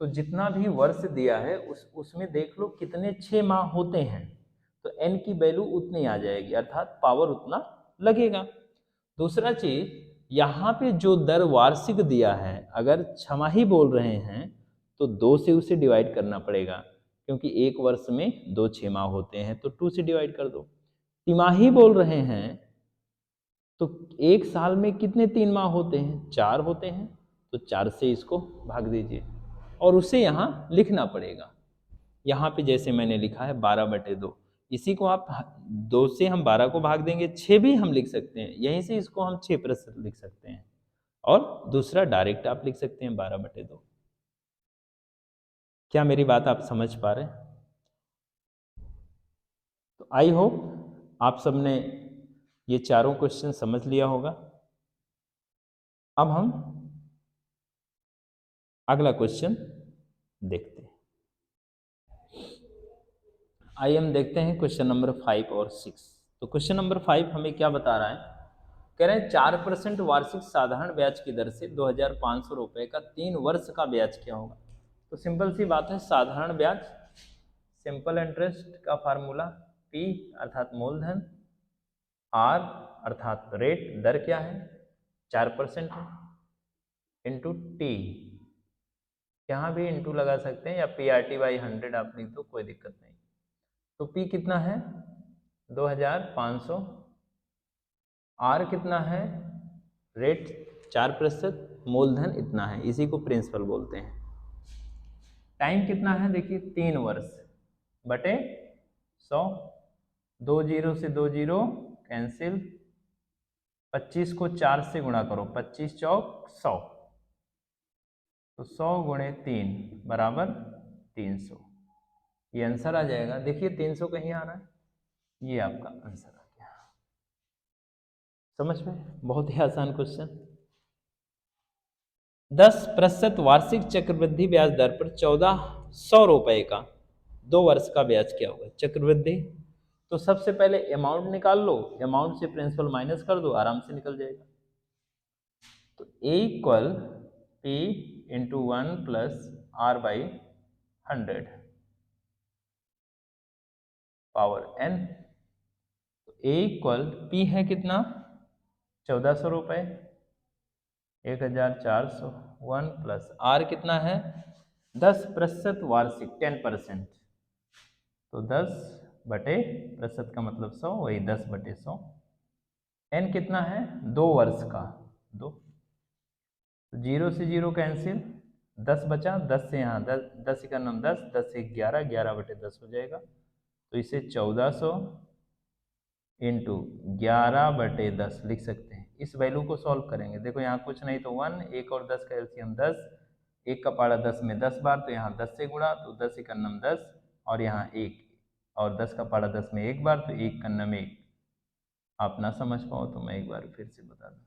तो जितना भी वर्ष दिया है उसमें देख लो कितने 6 माह होते हैं, तो n की वैल्यू उतनी आ जाएगी, अर्थात पावर उतना लगेगा। दूसरा चीज, यहाँ पे जो दर वार्षिक दिया है, अगर छमाही बोल रहे हैं तो 2 से उसे डिवाइड करना पड़ेगा, क्योंकि एक वर्ष में 2 6 माह होते हैं, तो 2 से डिवाइड कर दो। तिमाही बोल रहे हैं तो एक साल में कितने 3 माह होते हैं, 4 होते हैं, तो 4 से इसको भाग दीजिए और उसे यहाँ लिखना पड़ेगा। यहाँ पे जैसे मैंने लिखा है 12/2, इसी को आप 2 से हम 12 को भाग देंगे, 6 भी हम लिख सकते हैं, यहीं से इसको हम 6% लिख सकते हैं, और दूसरा डायरेक्ट आप लिख सकते हैं 12/2। क्या मेरी बात आप समझ पा रहे हैं? तो आई होप आप सबने ये चारों क्वेश्चन समझ लिया होगा। अब हम अगला क्वेश्चन देखते हैं। आइए हम देखते हैं क्वेश्चन नंबर 5 और 6। तो क्वेश्चन नंबर 5 हमें क्या बता रहा है, कह रहे हैं 4% वार्षिक साधारण ब्याज की दर से 2,500 रुपये का 3 वर्ष का ब्याज क्या होगा। तो सिंपल सी बात है, साधारण ब्याज सिंपल इंटरेस्ट का फार्मूला P अर्थात मूलधन, R अर्थात रेट दर क्या है 4% है, इंटू टी, यहाँ भी इंटू लगा सकते हैं या PRT/100 आप लिख दो, कोई दिक्कत नहीं। तो P कितना है 2,500, R कितना है रेट 4%, मूलधन इतना है, इसी को प्रिंसिपल बोलते हैं। टाइम कितना है देखिए 3 वर्ष बटे 100, 2 जीरो से 2 जीरो कैंसिल, 25 को 4 से गुणा करो, 25 चौक 100, तो 100 गुणे 3 बराबर 300, ये आंसर आ जाएगा। देखिए 300 कहीं आ रहा है, ये आपका आंसर आ गया। समझ में, बहुत ही आसान क्वेश्चन। 10% वार्षिक चक्रवृद्धि ब्याज दर पर 1,400 रुपए का 2 वर्ष का ब्याज क्या होगा। चक्रवृद्धि तो सबसे पहले अमाउंट निकाल लो, अमाउंट से प्रिंसिपल माइनस कर दो, आराम से निकल जाएगा। तो A equal P into 1 plus R/100 power n। तो A इक्वल P है कितना 1,400 रुपये, 1,400, 1 प्लस R कितना है 10% वार्षिक 10%, तो 10 बटे प्रतिशत का मतलब 100, वही 10 बटे 100। n कितना है 2 वर्ष का 2, तो 0 से 0 कैंसिल, 10 बचा, 10 से यहाँ 10, 10 का नाम 10, 10 से 11, 11 बटे 10 हो जाएगा। तो इसे 1,400 इंटू 11 बटे 10 लिख सकते हैं। इस वैल्यू को सॉल्व करेंगे, देखो यहाँ कुछ नहीं तो 1, 1 और 10 का एलसीएम 10, 1 का पारा 10 में 10 बार, तो यहाँ 10 से गुणा, तो 10 का नाम 10 और यहाँ 1, और 10 का पारा 10 में 1 बार, तो 1 का नाम 1। आप ना समझ पाओ तो मैं एक बार फिर से बता दूँ,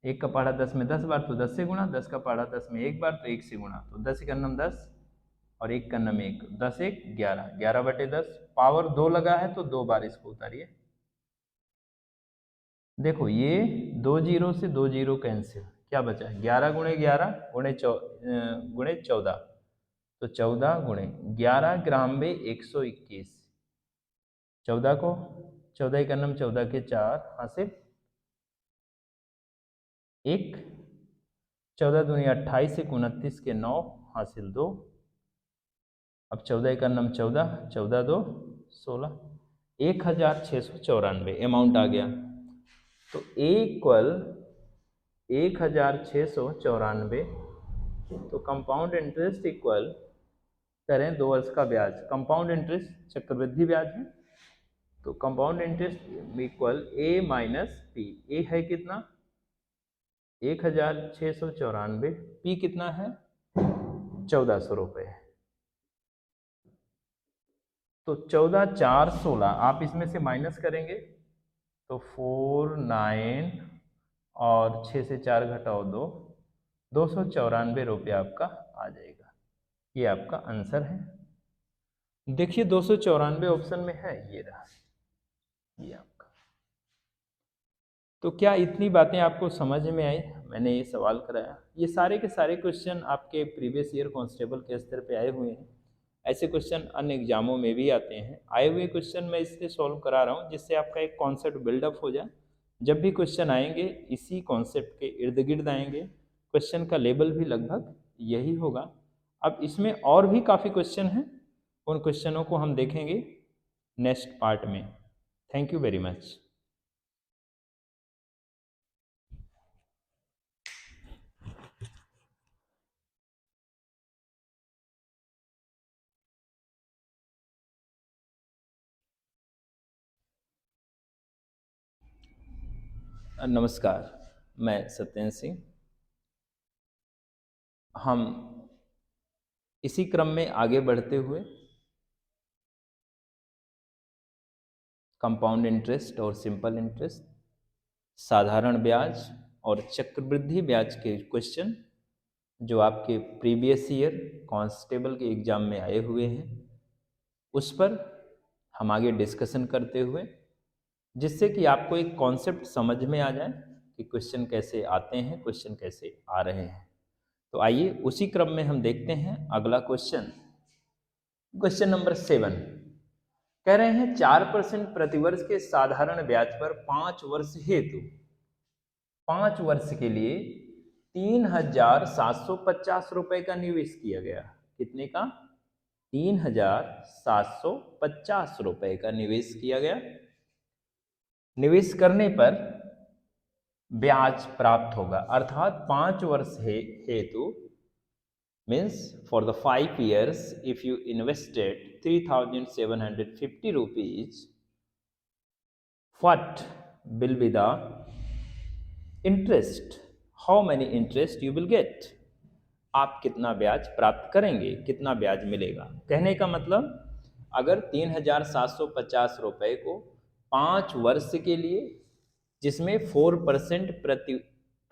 1 का पारा 10 में 10 बार, तो 10 से गुणा, 10 का पारा 10 में 1 बार, तो 1 से गुणा, तो 10 का नाम 10 और 1 का नाम 1, 10 1 11, 11 बटे 10, पावर 2 लगा है तो 2 बार इसको उतारिए। देखो ये 2 जीरो से 2 जीरो कैंसिल, क्या बचा 11 गुणे 11 गुणे 14, तो 14 गुणे 11 ग्राम में 121, 14 को 14 का नाम 14 के 4 हासिल 1, 14 दूनी 28, 29 के 9 हासिल 2, अब 14 का नाम 14, 14 2 16, 1,694 अमाउंट आ गया। तो A इक्वल 1,694, तो कंपाउंड इंटरेस्ट इक्वल करें 2 वर्ष का ब्याज, कंपाउंड इंटरेस्ट चक्रवृद्धि ब्याज है, तो compound interest equal A minus P। A है कितना 1,694, P कितना है 1,400 रुपये, तो 14,416 आप इसमें से माइनस करेंगे तो 4,9 और 6 से 4 घटाओ 2, 294 रुपये आपका आ जाएगा। ये आपका आंसर है। देखिए 294 ऑप्शन में है, ये रहा, ये आपका। तो क्या इतनी बातें आपको समझ में आई, मैंने ये सवाल कराया। ये सारे के सारे क्वेश्चन आपके प्रीवियस ईयर कांस्टेबल के स्तर पे आए हुए हैं। ऐसे क्वेश्चन अन्य एग्जामों में भी आते हैं। आए हुए क्वेश्चन मैं इसलिए सॉल्व करा रहा हूँ जिससे आपका एक कॉन्सेप्ट बिल्डअप हो जाए। जब भी क्वेश्चन आएंगे इसी कॉन्सेप्ट के इर्द गिर्द आएंगे। क्वेश्चन का लेवल भी लगभग यही होगा। अब इसमें और भी काफ़ी क्वेश्चन हैं, उन क्वेश्चनों को हम देखेंगे नेक्स्ट पार्ट में। Thank you very much. नमस्कार, मैं सत्येंद्र सिंह। हम इसी क्रम में आगे बढ़ते हुए कंपाउंड इंटरेस्ट और सिंपल इंटरेस्ट, साधारण ब्याज और चक्रवृद्धि ब्याज के क्वेश्चन जो आपके प्रीवियस ईयर कांस्टेबल के एग्जाम में आए हुए हैं उस पर हम आगे डिस्कशन करते हुए, जिससे कि आपको एक कॉन्सेप्ट समझ में आ जाए कि क्वेश्चन कैसे आते हैं, क्वेश्चन कैसे आ रहे हैं। तो आइए उसी क्रम में हम देखते हैं अगला क्वेश्चन। क्वेश्चन नंबर 7 कह रहे हैं 4% प्रतिवर्ष के साधारण ब्याज पर 5 वर्ष हेतु 5 वर्ष के लिए 3,750 रुपए का निवेश किया गया। कितने का? 3,750 रुपए का निवेश किया गया। निवेश करने पर ब्याज प्राप्त होगा, अर्थात 5 वर्ष हेतु means for the 5 years if you invested 3,750 rupees, what will be the interest? How many interest you will get? आप कितना ब्याज प्राप्त करेंगे, कितना ब्याज मिलेगा। कहने का मतलब अगर 3,750 रुपए को 5 वर्ष के लिए, जिसमें 4%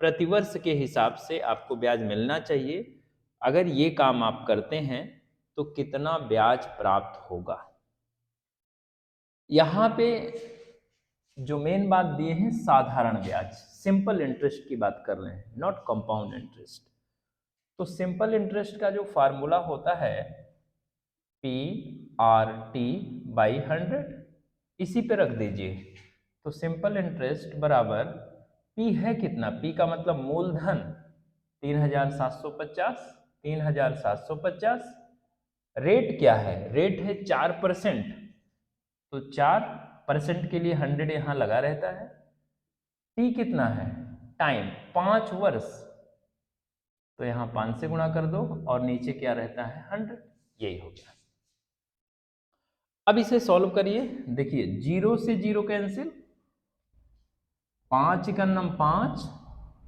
प्रतिवर्ष के हिसाब से आपको ब्याज मिलना चाहिए, अगर ये काम आप करते हैं तो कितना ब्याज प्राप्त होगा। यहाँ पे जो मेन बात दिए हैं साधारण ब्याज, सिंपल इंटरेस्ट की बात कर रहे हैं, नॉट कंपाउंड इंटरेस्ट। तो सिंपल इंटरेस्ट का जो फार्मूला होता है PRT/100, इसी पे रख दीजिए। तो सिंपल इंटरेस्ट बराबर P है कितना, P का मतलब मूलधन 3,750, रेट क्या है, रेट है 4%, तो 4% के लिए 100 यहां लगा रहता है। टी कितना है, टाइम 5 वर्ष, तो यहां 5 से गुणा कर दो और नीचे क्या रहता है 100, यही हो गया। अब इसे सॉल्व करिए, देखिए 0 से 0 कैंसिल, 5 का नम 5,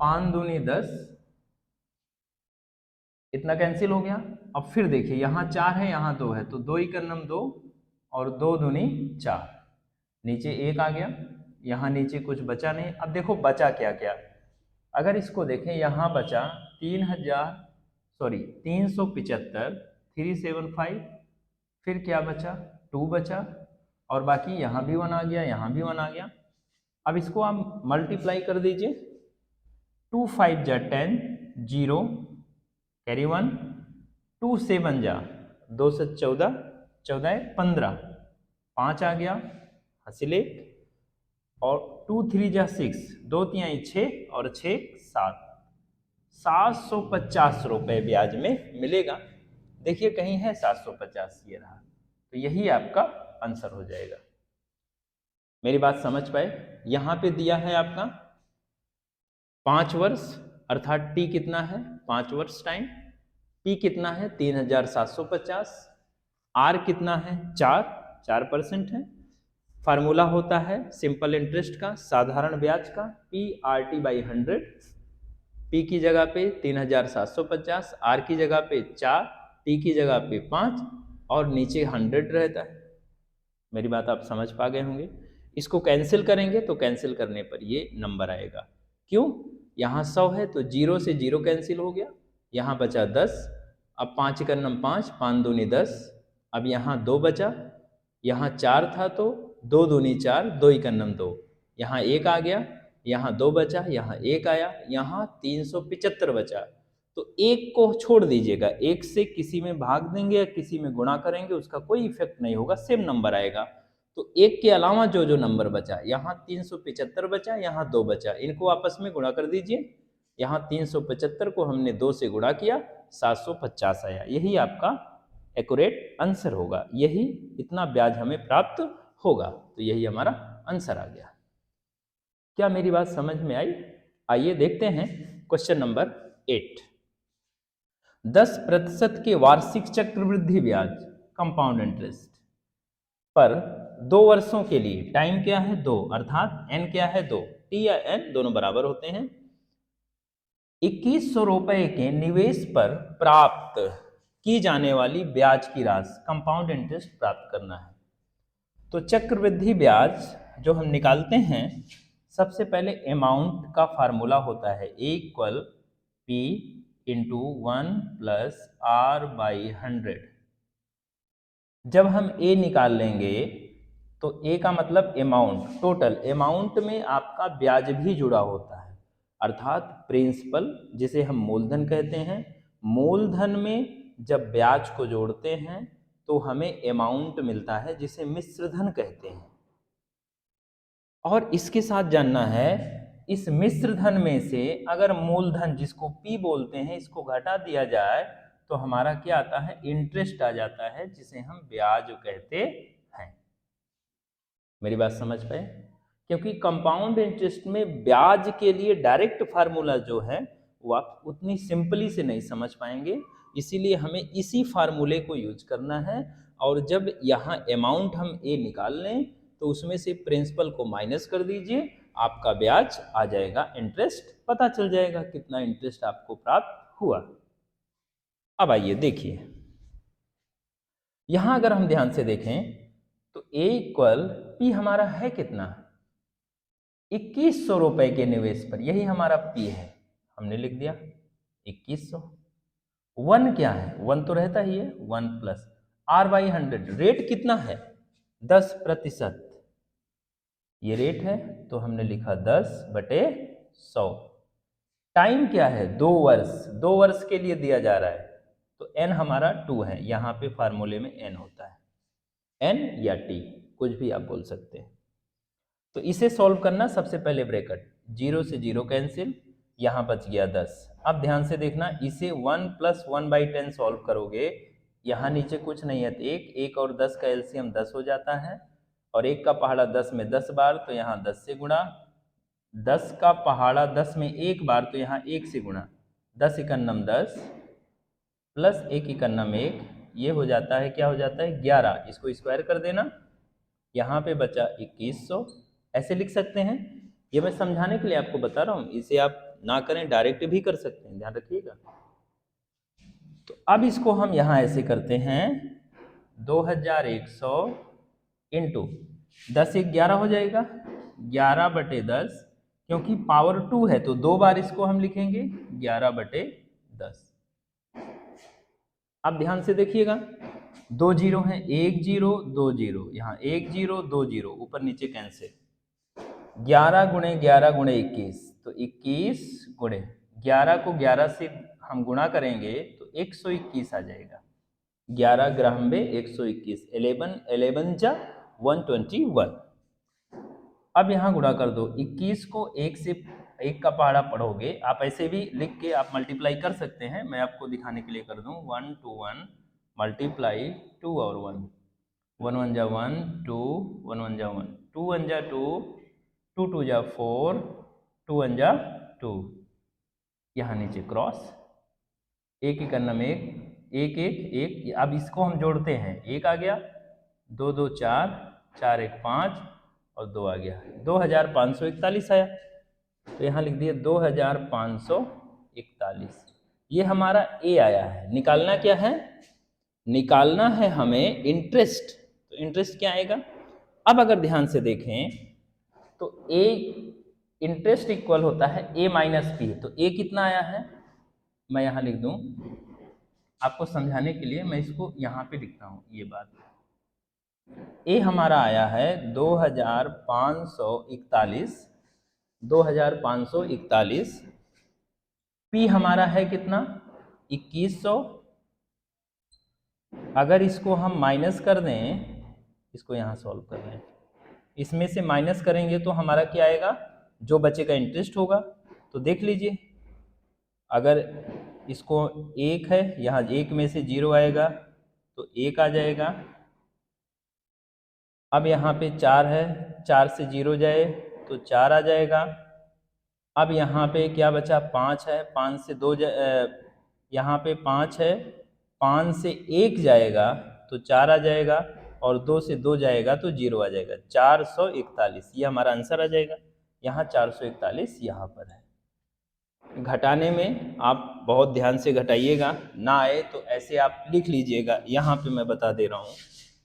5 दूनी 10, इतना कैंसिल हो गया। अब फिर देखिए यहाँ 4 है, यहाँ 2 है, तो 2 ही का नम 2 और 2 दूनी 4, नीचे 1 आ गया, यहाँ नीचे कुछ बचा नहीं। अब देखो बचा क्या क्या, अगर इसको देखें यहाँ बचा 375, 375, फिर क्या बचा 2 बचा, और बाकी यहाँ भी 1 आ गया, यहाँ भी 1 आ गया। अब इसको आप मल्टीप्लाई कर दीजिए, 2 5 जा 10, 0 कैरी 1, 2 7 जा 2 से 14, 14 15, 5 आ गया हासिल 1, और 2 3 जा 6, 2 3 6 और 6 7, 750 रुपए ब्याज में मिलेगा। देखिए कहीं है 750, ये रहा, तो यही आपका आंसर हो जाएगा। मेरी बात समझ पाए? यहां पे दिया है आपका 5 वर्ष, अर्थात टी कितना है 5 वर्ष टाइम, पी कितना है 3,750, आर कितना है 4% है। फार्मूला होता है सिंपल इंटरेस्ट का, साधारण ब्याज का, PRT/100। पी की जगह पे 3,750, आर की जगह पे 4, टी की जगह पे 5 और नीचे 100 रहता है। मेरी बात आप समझ पा गए होंगे। इसको कैंसिल करेंगे तो कैंसिल करने पर ये नंबर आएगा। क्यों? यहाँ 100 है तो 0 से 0 कैंसिल हो गया, यहाँ बचा 10, अब 5 का नम 5, 5 दूनी 10, अब यहाँ 2 बचा, यहाँ 4 था तो 2 दूनी 4, 2 का नम 2, यहाँ 1 आ गया, यहाँ 2 बचा, यहाँ 1 आया, यहाँ 375 बचा। तो 1 को छोड़ दीजिएगा, 1 से किसी में भाग देंगे या किसी में गुणा करेंगे उसका कोई इफेक्ट नहीं होगा, सेम नंबर आएगा। तो 1 के अलावा जो जो नंबर बचा, यहाँ 375 बचा, यहाँ 2 बचा, इनको आपस में गुणा कर दीजिए। यहाँ 375 को हमने 2 से गुणा किया, 750 आया। यही आपका एक्यूरेट आंसर होगा, यही इतना ब्याज हमें प्राप्त होगा। तो यही हमारा आंसर आ गया। क्या मेरी बात समझ में आई? आइए देखते हैं क्वेश्चन नंबर 8। 10% के वार्षिक चक्रवृद्धि ब्याज कंपाउंड इंटरेस्ट पर 2 वर्षों के लिए, टाइम क्या है 2, अर्थात n क्या है 2, t या n दोनों बराबर होते हैं, 2100 रुपए के निवेश पर प्राप्त की जाने वाली ब्याज की राशि, कंपाउंड इंटरेस्ट प्राप्त करना है। तो चक्रवृद्धि ब्याज जो हम निकालते हैं, सबसे पहले अमाउंट का फार्मूला होता है A = P × 1 + R/100। जब हम A निकाल लेंगे तो ए का मतलब अमाउंट, टोटल अमाउंट में आपका ब्याज भी जुड़ा होता है, अर्थात प्रिंसिपल जिसे हम मूलधन कहते हैं, मूलधन में जब ब्याज को जोड़ते हैं तो हमें अमाउंट मिलता है जिसे मिश्रधन कहते हैं। और इसके साथ जानना है, इस मिश्रधन में से अगर मूलधन जिसको पी बोलते हैं इसको घटा दिया जाए तो हमारा क्या आता है, इंटरेस्ट आ जाता है जिसे हम ब्याज कहते हैं। मेरी बात समझ पाए? क्योंकि कंपाउंड इंटरेस्ट में ब्याज के लिए डायरेक्ट फार्मूला जो है वो आप उतनी सिंपली से नहीं समझ पाएंगे, इसीलिए हमें इसी फार्मूले को यूज करना है। और जब यहाँ अमाउंट हम ए निकाल लें तो उसमें से प्रिंसिपल को माइनस कर दीजिए, आपका ब्याज आ जाएगा, इंटरेस्ट पता चल जाएगा कितना इंटरेस्ट आपको प्राप्त हुआ। अब आइए देखिए, यहां अगर हम ध्यान से देखें तो ए इक्वल पी हमारा है कितना, 2100 रुपए के निवेश पर, यही हमारा पी है, हमने लिख दिया 2100। वन क्या है, वन तो रहता ही है, one plus R by 100, rate कितना है 10%, ये रेट है तो हमने लिखा 10/100। टाइम क्या है 2 वर्ष, 2 वर्ष के लिए दिया जा रहा है तो n हमारा 2 है, यहाँ पे फार्मूले में n होता है, n या t कुछ भी आप बोल सकते हैं। तो इसे सॉल्व करना, सबसे पहले ब्रैकेट 0 से 0 कैंसिल, यहाँ बच गया 10। अब ध्यान से देखना, इसे 1 + 1/10 सॉल्व करोगे, यहाँ नीचे कुछ नहीं है तो एक और 10 का एलसीएम 10 हो जाता है, और एक का पहाड़ा 10 में 10 बार तो यहाँ 10 से गुणा, 10 का पहाड़ा 10 में एक बार तो यहाँ 1 से गुणा, 10 इकन्नम 10 प्लस 1 इकन्नम 1, ये हो जाता है, क्या हो जाता है 11, इसको स्क्वायर कर देना, यहाँ पे बचा 2100, ऐसे लिख सकते हैं। ये मैं समझाने के लिए आपको बता रहा हूँ, इसे आप ना करें डायरेक्ट भी कर सकते हैं, ध्यान रखिएगा। तो अब इसको हम यहाँ ऐसे करते हैं, 2100 इंटू 10 एक 11 हो जाएगा, 11/10, क्योंकि पावर 2 है तो 2 बार इसको हम लिखेंगे 11/10। अब ध्यान से देखिएगा, 2 जीरो हैं, 1 0 2 0, यहाँ 1 0 2 0, ऊपर नीचे कैंसिल, 11 गुणे 11 गुणे 21, तो 21 गुणे 11 को 11 से हम गुणा करेंगे तो 121 आ जाएगा, 11 ग्राम 121, 11 11 जा 121। अब यहाँ गुणा कर दो, 21 को 1 से 1 का पहाड़ा पढ़ोगे, आप ऐसे भी लिख के आप मल्टीप्लाई कर सकते हैं, मैं आपको दिखाने के लिए कर दूं, 1 2 1 मल्टीप्लाई 2 और 1, 1 1 जा 1 2 1 1 जा 1 2 1 जा 2 2 2 जा 4 2 1 जा 2, यहाँ नीचे क्रॉस, 1 इकन्नम 1 1 1 1, अब इसको हम जोड़ते हैं, 1 आ गया, 2 2 4 4 1 5 और 2 आ गया, 2541 आया, तो यहाँ लिख दिए 2541, ये हमारा ए आया है। निकालना क्या है, निकालना है हमें इंटरेस्ट, तो इंटरेस्ट क्या आएगा, अब अगर ध्यान से देखें तो ए इंटरेस्ट इक्वल होता है ए माइनस पी, तो ए कितना आया है, मैं यहाँ लिख दूं आपको समझाने के लिए, मैं इसको यहाँ पे लिखता हूँ, ये बात ए हमारा आया है 2541, पी हमारा है कितना 2100, अगर इसको हम माइनस कर दें, इसको यहाँ सॉल्व कर लें, इसमें से माइनस करेंगे तो हमारा क्या आएगा, जो बचेगा इंटरेस्ट होगा, तो देख लीजिए, अगर इसको 1 है, यहाँ 1 में से 0 आएगा तो 1 आ जाएगा, अब यहाँ पे 4 है, 4 से 0 जाए तो 4 आ जाएगा, अब यहाँ पे क्या बचा 5 है, 5 से 2 यहाँ पे 5 है, 5 से 1 जाएगा तो 4 आ जाएगा, और 2 से 2 जाएगा तो 0 आ जाएगा, 441, ये हमारा आंसर आ जाएगा, यहाँ 441 यहाँ पर है। घटाने में आप बहुत ध्यान से घटाइएगा, ना आए तो ऐसे आप लिख लीजिएगा, यहाँ पे मैं बता दे रहा हूँ,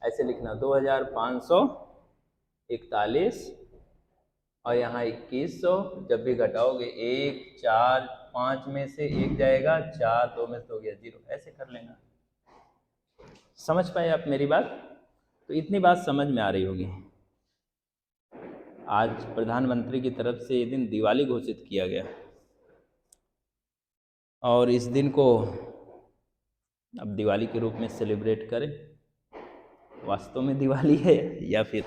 ऐसे लिखना 2541 और यहाँ 2100, जब भी घटाओगे 1 4 5 में से 1 जाएगा, 4 2 में से हो गया 0, ऐसे कर लेना। समझ पाए आप मेरी बात? तो इतनी बात समझ में आ रही होगी। आज प्रधानमंत्री की तरफ से ये दिन दिवाली घोषित किया गया और इस दिन को अब दिवाली के रूप में सेलिब्रेट करें। वास्तव में दिवाली है या फिर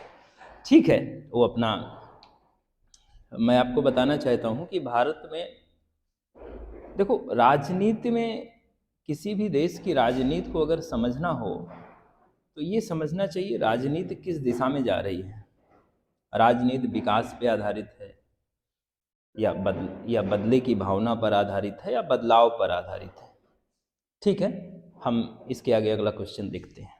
ठीक है वो अपना। मैं आपको बताना चाहता हूँ कि भारत में देखो, राजनीति में किसी भी देश की राजनीति को अगर समझना हो तो ये समझना चाहिए राजनीति किस दिशा में जा रही है। राजनीति विकास पे आधारित है या बदले की भावना पर आधारित है या बदलाव पर आधारित है। ठीक है, हम इसके आगे अगला क्वेश्चन देखते हैं।